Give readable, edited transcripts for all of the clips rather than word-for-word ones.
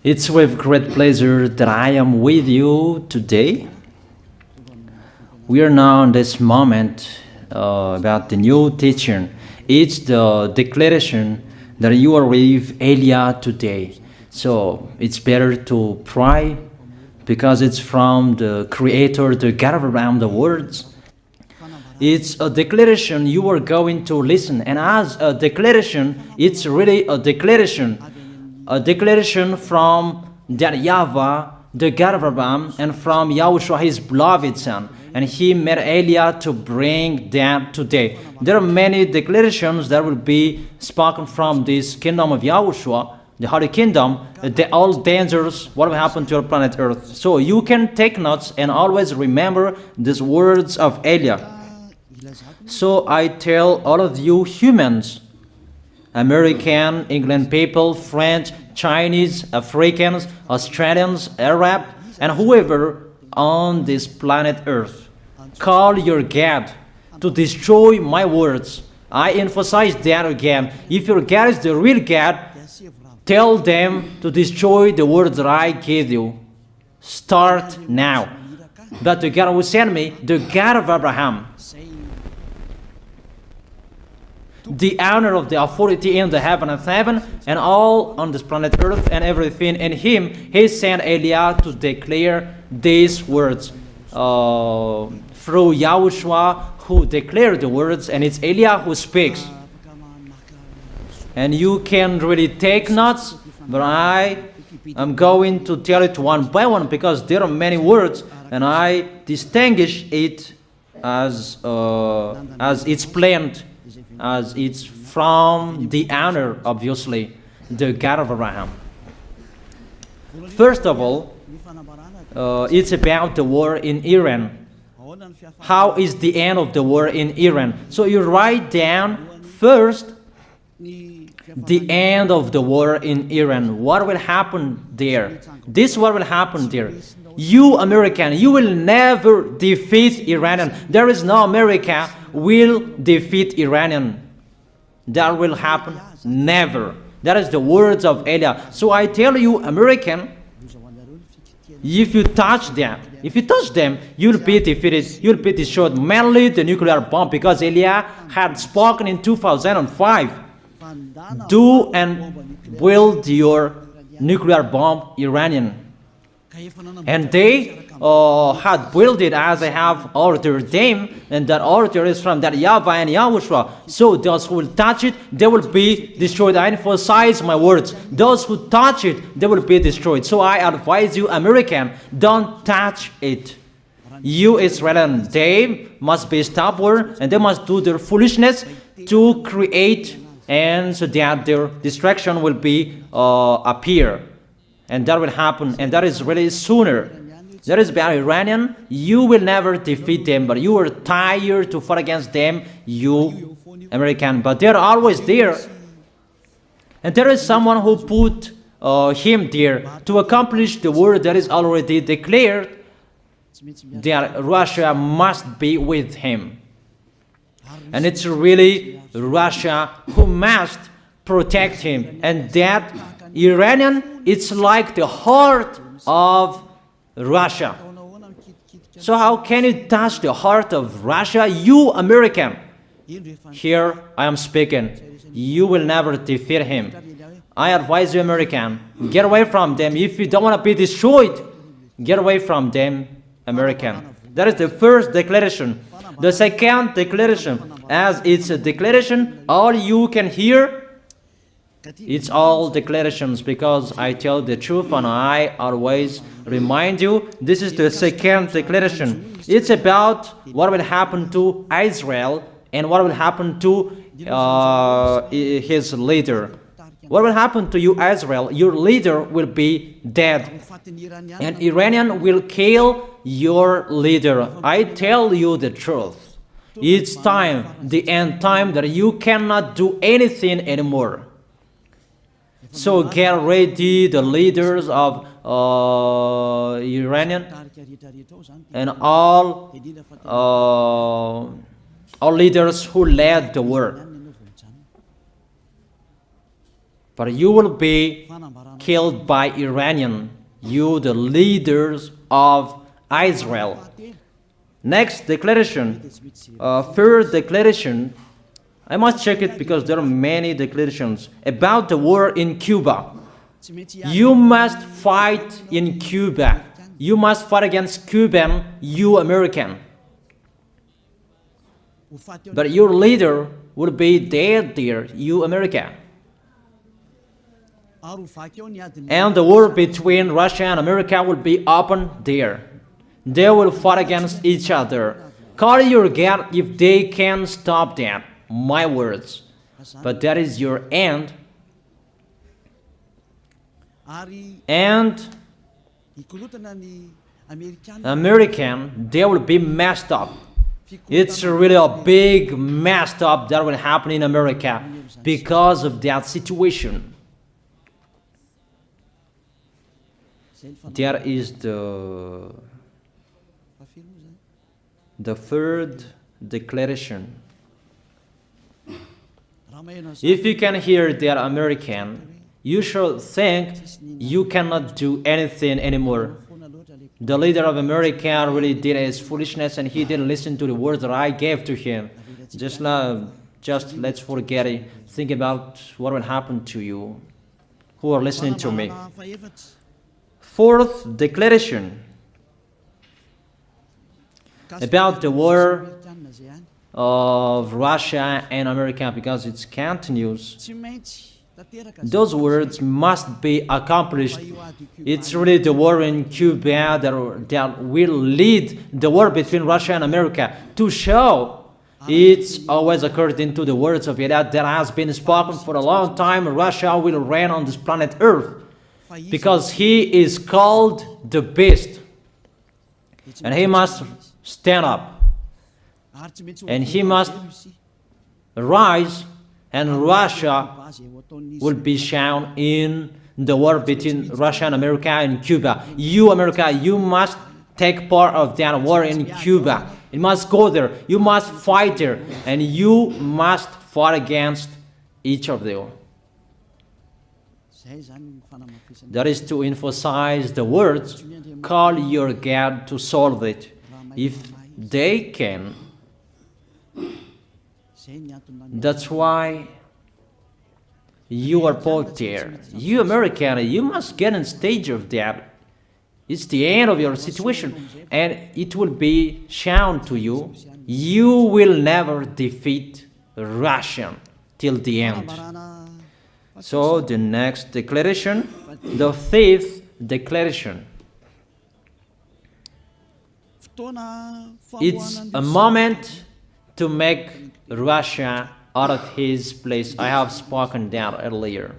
It's with great pleasure that I am with you today. We are now in this moment about the new teaching. It's the declaration that you are with Elia today. So it's better to pray because it's from the Creator, the God of around the words. It's a declaration you are going to listen, and as a declaration, it's really a declaration from that YAHVAH, the God of Abraham, and from YAHOSHUAH, his beloved son. And he made Elia to bring them today. There are many declarations that will be spoken from this kingdom of YAHOSHUAH, the Holy Kingdom, all dangers, what will happen to your planet Earth. So you can take notes and always remember these words of Elia. So I tell all of you humans, American, England people, French, Chinese, Africans, Australians, Arab, and whoever on this planet Earth, call your God to destroy my words. I emphasize that again. If your God is the real God, tell them to destroy the words that I gave you. Start now. But the God who sent me, the God of Abraham, the honor of the authority in the heaven of heaven and all on this planet Earth and everything in him, he sent Elia to declare these words through YAHOSHUAH, who declared the words, and it's Elia who speaks. And you can really take notes, but I am going to tell it one by one because there are many words, and I distinguish it as it's planned, as it's from the honor, obviously, the God of Abraham. First of all, it's about the war in Iran. How is the end of the war in Iran? So you write down first the end of the war in Iran. What will happen there? This is what will happen there. You American, you will never defeat Iranian. There is no America will defeat Iranian. That will happen never. That is the words of Elia. So I tell you, American, if you touch them, you'll be defeated, you'll be destroyed. Mainly the nuclear bomb, because Elia had spoken in 2005. Do and build your nuclear bomb, Iranian. And they had built it as I have ordered them, and that order is from that YAHVAH and YAHOSHUAH. So those who will touch it, they will be destroyed. I emphasize my words. Those who touch it, they will be destroyed. So I advise you, American, don't touch it. You Israelis, they must be stubborn, and they must do their foolishness to create, and so that their destruction will be appear. And that will happen, and that is really sooner. That is about Iranian. You will never defeat them, but you are tired to fight against them, you American. But they're always there. And there is someone who put him there to accomplish the word that is already declared, that Russia must be with him. And it's really Russia who must protect him. And that Iranian, it's like the heart of Russia. So how can you touch the heart of Russia? You American. Here I am speaking. You will never defeat him. I advise you, American, get away from them. If you don't want to be destroyed, get away from them, American. That is the first declaration. The second declaration, as it's a declaration, all you can hear, it's all declarations, because I tell the truth and I always remind you, this is the second declaration. It's about what will happen to Israel and what will happen to his leader. What will happen to you, Israel? Your leader will be dead, and Iranian will kill your leader. I tell you the truth. It's time, the end time, that you cannot do anything anymore. So get ready, the leaders of Iranian and all leaders who led the war. but you will be killed by Iranian, you the leaders of Israel. Next declaration, third declaration, I must check it because there are many declarations about the war in Cuba. You must fight in Cuba. You must fight against Cuban, you American. But your leader will be dead there, you America. And the war between Russia and America will be open there. They will fight against each other. Call your God if they can stop that. My words. But that is your end. And American, they will be messed up. It's really a big messed up that will happen in America because of that situation. That is the third declaration. If you can hear that American, you should think you cannot do anything anymore. The leader of America really did his foolishness and he didn't listen to the words that I gave to him. Just let's forget it. Think about what will happen to you who are listening to me. Fourth declaration about the war of Russia and America, because it continues. Those words must be accomplished. It's really the war in Cuba that will lead the war between Russia and America to show it's always according to the words of YAH that has been spoken for a long time. Russia will reign on this planet Earth because he is called the beast and he must stand up and he must rise, and Russia will be shown in the war between Russia and America and Cuba. You, America, you must take part of that war in Cuba. You must go there. You must fight there. And you must fight against each of them. That is to emphasize the words, call your God to solve it. If they can, that's why you are both there. You American, you must get on stage of that. It's the end of your situation and it will be shown to you. You will never defeat Russia till the end. So the next declaration, the fifth declaration. It's a moment to make Russia out of his place. I have spoken that earlier.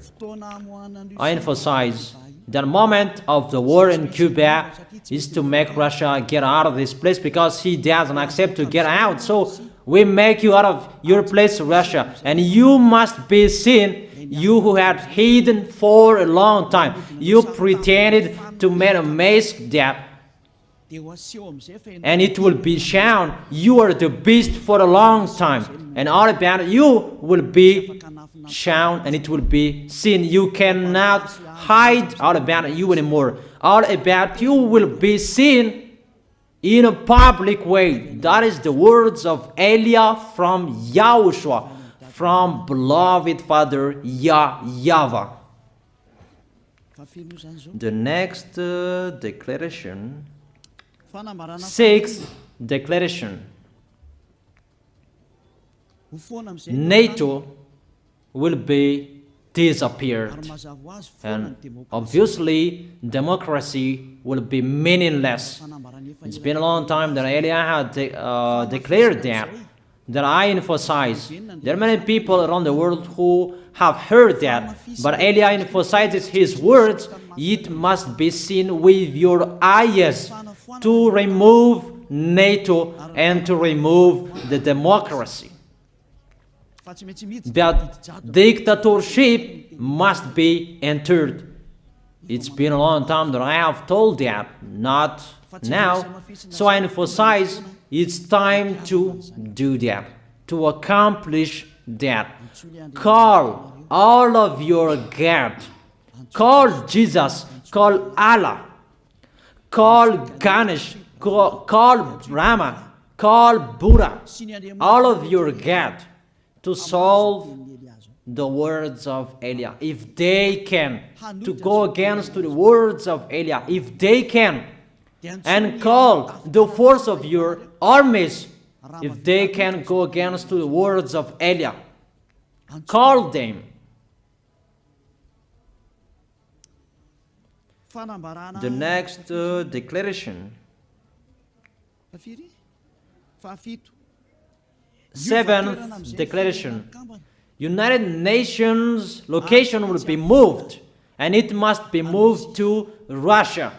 I emphasize the moment of the war in Cuba is to make Russia get out of this place because he doesn't accept to get out. So we make you out of your place, Russia, and you must be seen, you who had hidden for a long time. You pretended to make a mask that, and it will be shown you are the beast for a long time, and all about you will be shown and it will be seen. You cannot hide all about you anymore. All about you will be seen in a public way. That is the words of Elia from YAHOSHUAH, from beloved Father YAHVAH. The next declaration, sixth declaration. NATO will be disappeared, and obviously democracy will be meaningless. It's been a long time that Elia had declared that I emphasize. There are many people around the world who have heard that, but Elia emphasizes his words. It must be seen with your eyes to remove NATO and to remove the democracy. That dictatorship must be entered. It's been a long time that I have told that, not now. So I emphasize it's time to do that, to accomplish that. Call all of your God. Call Jesus, call Allah, call Ganesh, call Brahma, call Buddha, all of your God to solve the words of Eliah. If they can, to go against the words of Eliah, if they can, and call the force of your armies, if they can go against the words of Eliah, call them. The next declaration. Seventh declaration. United Nations location will be moved, and it must be moved to Russia.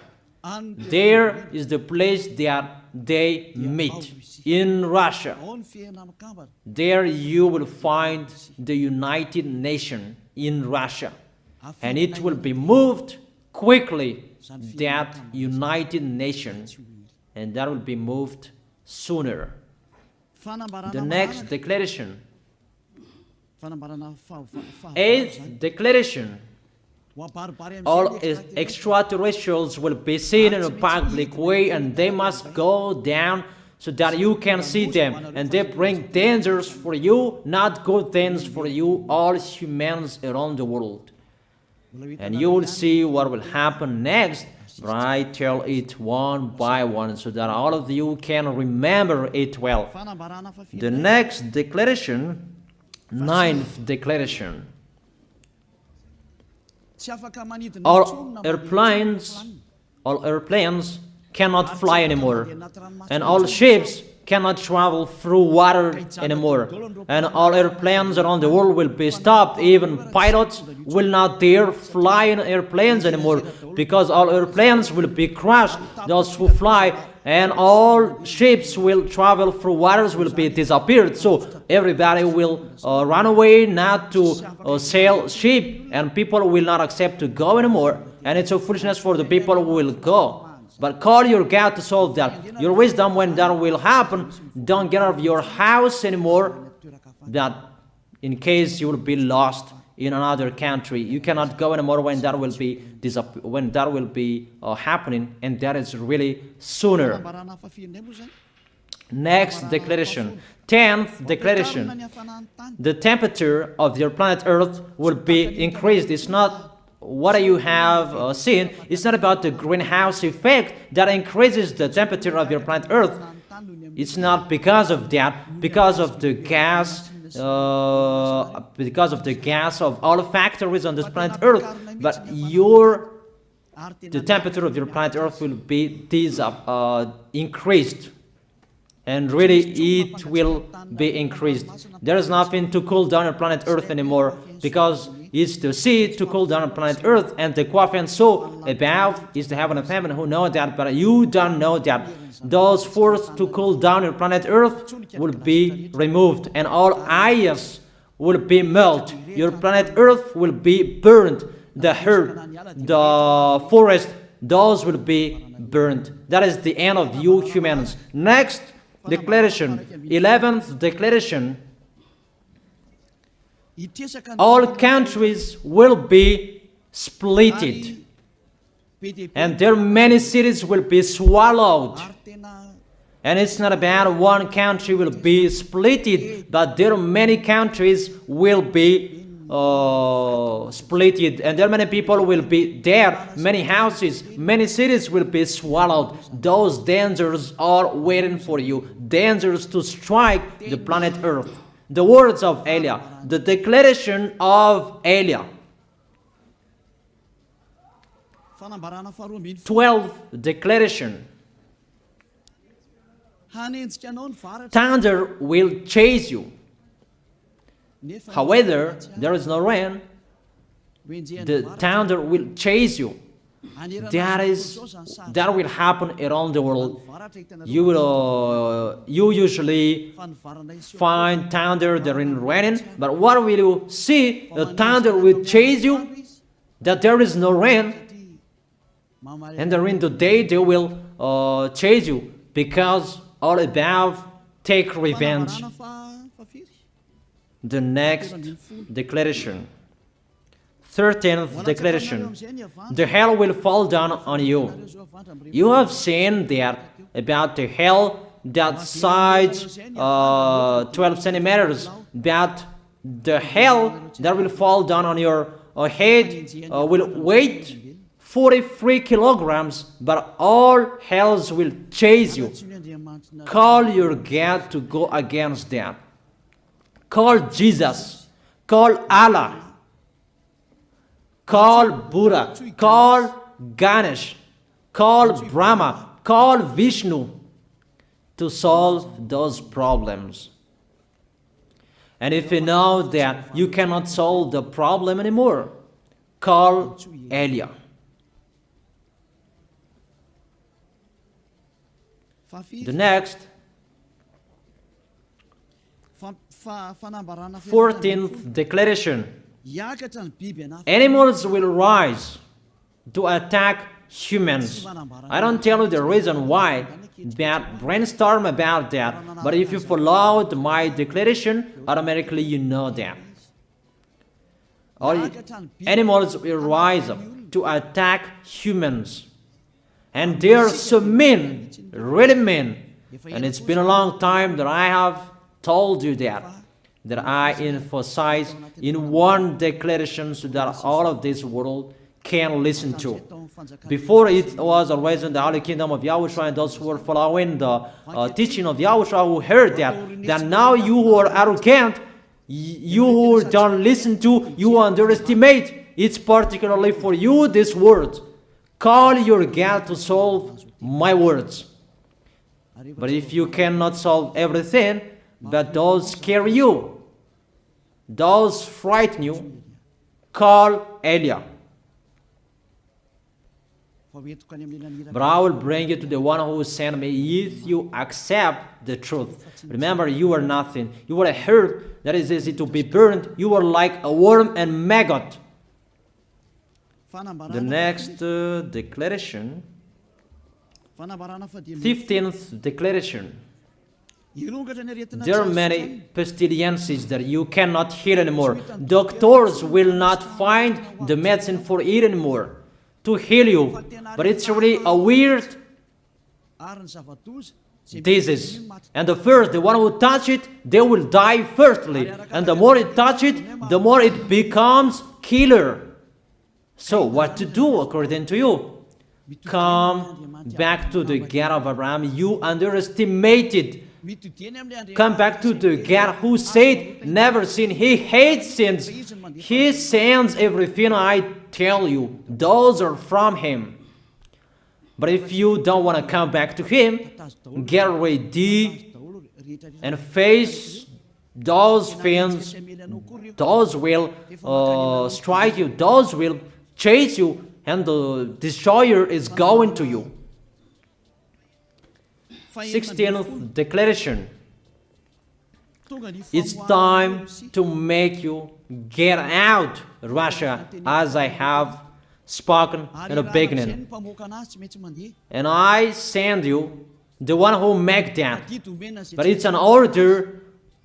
There is the place that they meet, in Russia. There you will find the United Nations in Russia, and it will be moved quickly, that United Nations, and that will be moved sooner. The next declaration. Eighth declaration. All extraterrestrials will be seen in a public way, and they must go down so that you can see them, and they bring dangers for you, not good things for you, all humans around the world. And you will see what will happen next, but I tell it one by one so that all of you can remember it well. The next declaration, ninth declaration. All airplanes cannot fly anymore, and all ships cannot travel through water anymore, and all airplanes around the world will be stopped. Even pilots will not dare fly in airplanes anymore, because all airplanes will be crashed, those who fly, and all ships will travel through waters will be disappeared. So everybody will run away not to sail ship, and people will not accept to go anymore, and it's a foolishness for the people who will go. But call your God to solve that. Your wisdom when that will happen. Don't get out of your house anymore, that in case you will be lost in another country. You cannot go anymore when that will be happening, and that is really sooner. Next declaration. 10th declaration. The temperature of your planet Earth will be increased. It's not what you have seen. It's not about the greenhouse effect that increases the temperature of your planet Earth. It's not because of that, because of the gas, of all factories on this planet Earth. But the temperature of your planet Earth will be increased, and really it will be increased. There is nothing to cool down your planet Earth anymore, because it's the sea to cool down planet Earth, and the Qaf and so above is the heaven of heaven. Who know that, but you don't know that. Those forces to cool down your planet Earth will be removed, and all ice will be melted. Your planet Earth will be burned. The earth, the forest, those will be burned. That is the end of you humans. Next declaration, 11th declaration. All countries will be splitted, and their many cities will be swallowed. And it's not about one country will be splitted, but there are many countries will be splitted, and there many people will be there, many houses, many cities will be swallowed. Those dangers are waiting for you, dangers to strike the planet Earth. The words of Eliah, the declaration of Eliah. 12th declaration. Thunder will chase you. However, there is no rain. The thunder will chase you. That will happen around the world. You usually find thunder during raining, but what will you see? The thunder will chase you, that there is no rain, and during the day they will chase you, because all above take revenge. The next declaration. 13th declaration. The hell will fall down on you. You have seen that about the hell that size 12 centimeters, that the hell that will fall down on your head will weigh 43 kilograms, but all hells will chase you. Call your God to go against that. Call Jesus. Call Allah. Call Buddha. Call Ganesh. Call Brahma. Call Vishnu to solve those problems. And if you know that you cannot solve the problem anymore, call YAH. The next, 14th declaration. Animals will rise to attack humans. I don't tell you the reason why, but brainstorm about that. But if you followed my declaration, automatically you know that. All animals will rise up to attack humans. And they are so mean, really mean. And it's been a long time that I have told you that I emphasize in one declaration so that all of this world can listen to. Before it was always in the Holy Kingdom of YAHOSHUAH, and those who were following the teaching of YAHOSHUAH who heard that now you who are arrogant, you who don't listen to, you underestimate. It's particularly for you, this word. Call your God to solve my words. But if you cannot solve everything, but those scare you, those frighten you, call YAH. But I will bring you to the one who sent me if you accept the truth. Remember, you are nothing. You are a herb that is easy to be burned. You are like a worm and maggot. The next declaration, 15th declaration. There are many pestilences that you cannot heal anymore. Doctors will not find the medicine for it anymore to heal you. But it's really a weird disease. And the one who touch it, they will die firstly. And the more it touch it, the more it becomes killer. So what to do according to you? Come back to the God of Abraham. You underestimated. Come back to the God who said, never sin. He hates sins. He sends everything I tell you. Those are from Him. But if you don't want to come back to Him, get ready and face those things. Those will strike you. Those will chase you, and the destroyer is going to you. 16th declaration. It's time to make you get out, Russia, as I have spoken in the beginning. And I send you the one who make that. But it's an order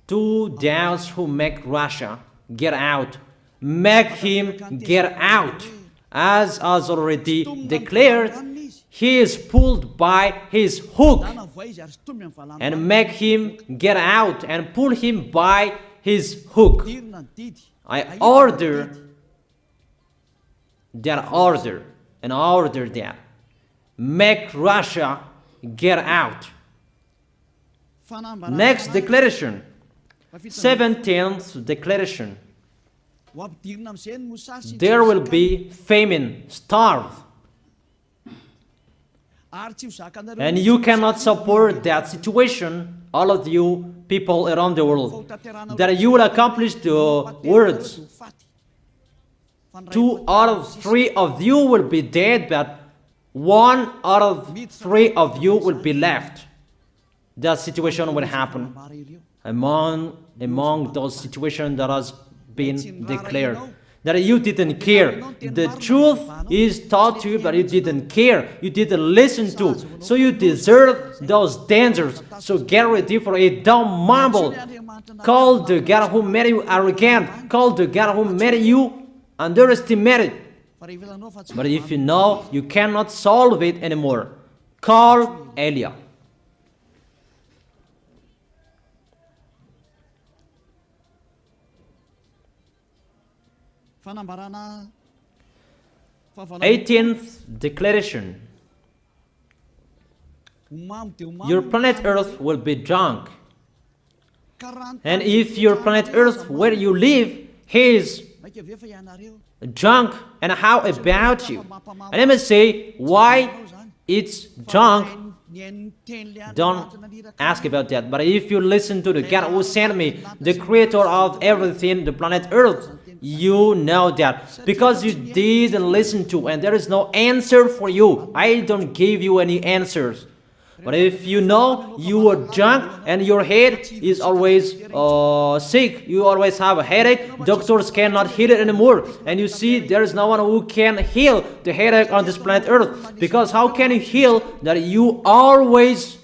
to those who make Russia get out. Make him get out. As already declared, he is pulled by his hook, and make him get out and pull him by his hook. I order that order and order that. Make Russia get out. Next declaration, 17th declaration. There will be famine, starve. And you cannot support that situation, all of you people around the world, that you will accomplish the words. 2 out of 3 of you will be dead, but 1 out of 3 of you will be left. That situation will happen among those situations that has been declared. That you didn't care. The truth is taught to you, but you didn't care. You didn't listen to. So you deserve those dangers. So get ready for it. Don't mumble. Call the God who made you arrogant. Call the God who made you underestimate it. But if you know you cannot solve it anymore, call Eliah. Eighteenth declaration. Your planet Earth will be drunk. And if your planet Earth where you live is drunk, and how about you? And let me say why it's drunk. Don't ask about that. But if you listen to the God who sent me, the creator of everything, the planet Earth, you know that. Because you didn't listen to, and there is no answer for you. I don't give you any answers. But if you know you are drunk and your head is always sick, you always have a headache, doctors cannot heal it anymore. And you see there is no one who can heal the headache on this planet Earth. Because how can you heal that you are always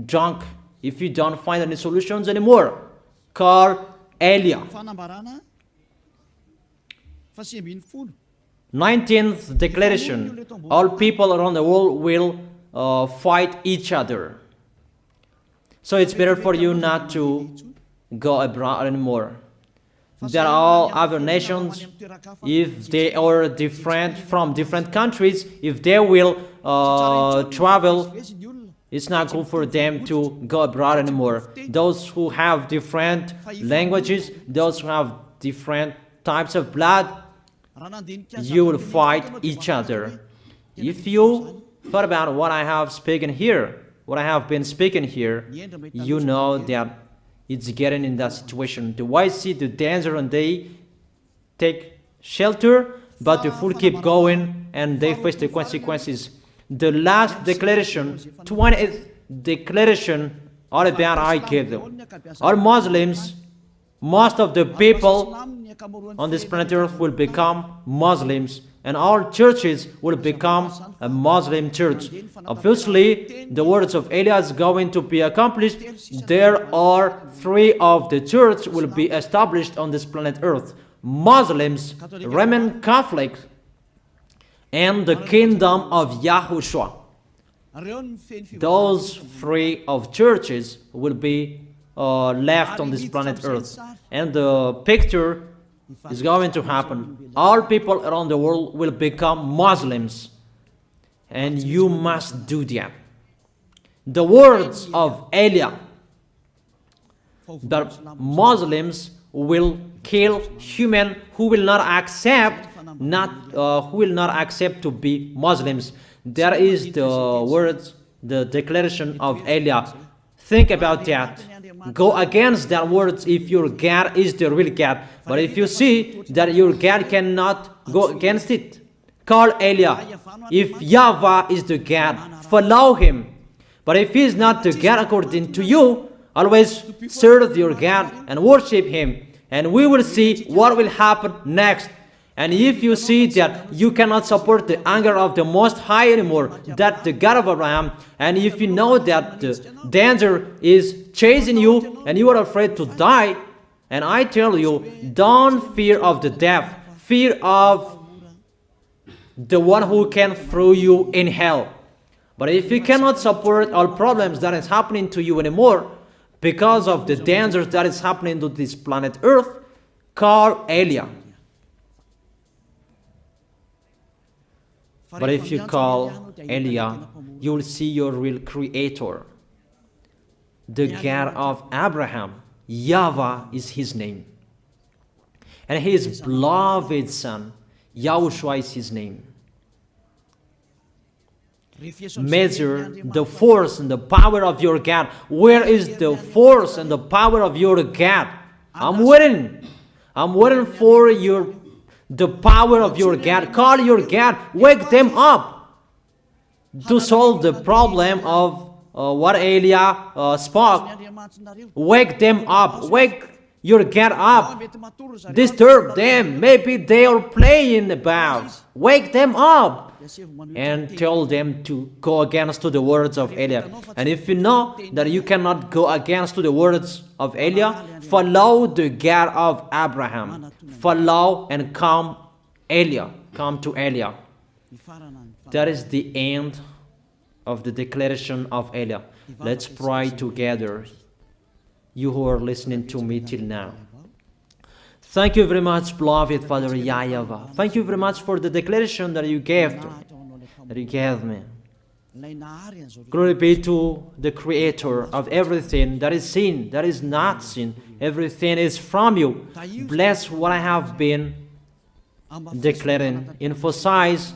drunk if you don't find any solutions anymore? Call Eliah. 19th declaration. All people around the world will fight each other. So it's better for you not to go abroad anymore. There are all other nations, if they are different from different countries, if they will travel, it's not good for them to go abroad anymore. Those who have different languages, those who have different types of blood, you will fight each other. If you thought about what I have spoken here, what I have been speaking here, you know that it's getting in that situation. The wise see the danger and they take shelter, but the fool keep going and they face the consequences. The last declaration, 20th declaration, all about I gave them. All Muslims, most of the people on this planet Earth will become Muslims, and all churches will become a Muslim church. Obviously, the words of Eliah is going to be accomplished. There are 3 of the church will be established on this planet Earth: Muslims, Roman Catholics, and the kingdom of YAHOSHUAH. Those 3 of churches will be left on this planet Earth, and the picture is going to happen. All people around the world will become Muslims, and you must do that. The words of Eliah, that Muslims will kill human who will not accept to be Muslims. That is the words, the declaration of Eliah. Think about that. Go against that words if your God is the real God. But if you see that your God cannot go against it, call Eliah. If YAHVAH is the God, follow him. But if he is not the God according to you, always serve your God and worship him. And we will see what will happen next. And if you see that you cannot support the anger of the Most High anymore, that the God of Abraham, and if you know that the danger is chasing you and you are afraid to die, and I tell you, don't fear of the death, fear of the one who can throw you in hell. But if you cannot support all problems that is happening to you anymore, because of the dangers that is happening to this planet Earth, call Eliah. But if you call Eliah, you will see your real creator, the God of Abraham. YAHVAH is his name. And his beloved son, YAHOSHUAH is his name. Measure the force and the power of your God. Where is the force and the power of your God? I'm waiting. I'm waiting for the power of your God. Call your God. Wake them up to solve the problem of what Eliah spoke. Wake them up. Wake your God up. Disturb them. Maybe they are playing about. Wake them up. and tell them to go against to the words of Eliah. And if you know that you cannot go against to the words of Eliah, follow the God of Abraham. Follow and come Eliah. Come to Eliah. That is the end of the declaration of Eliah. Let's pray together, you who are listening to me till now. Thank you very much, beloved Father YAHVAH. Thank you very much for the declaration that you gave to me, that you gave me. Glory be to the Creator of everything that is seen, that is not seen. Everything is from you. Bless what I have been declaring. Emphasize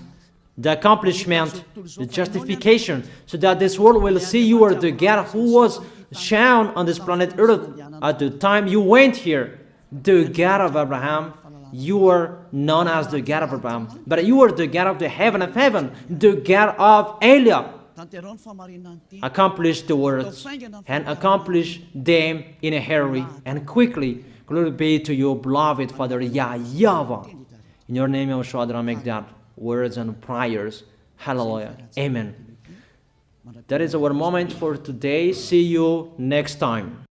the accomplishment, the justification, so that this world will see you are the God who was shown on this planet Earth at the time you went here. The God of Abraham, you are known as the God of Abraham, but you are the God of the heaven of heaven, the God of Eliah. Accomplish the words and accomplish them in a hurry and quickly. Glory be to you, beloved Father YAHVAH. In your name, YAHOSHUAH, that I make that words and prayers. Hallelujah. Amen. That is our moment for today. See you next time.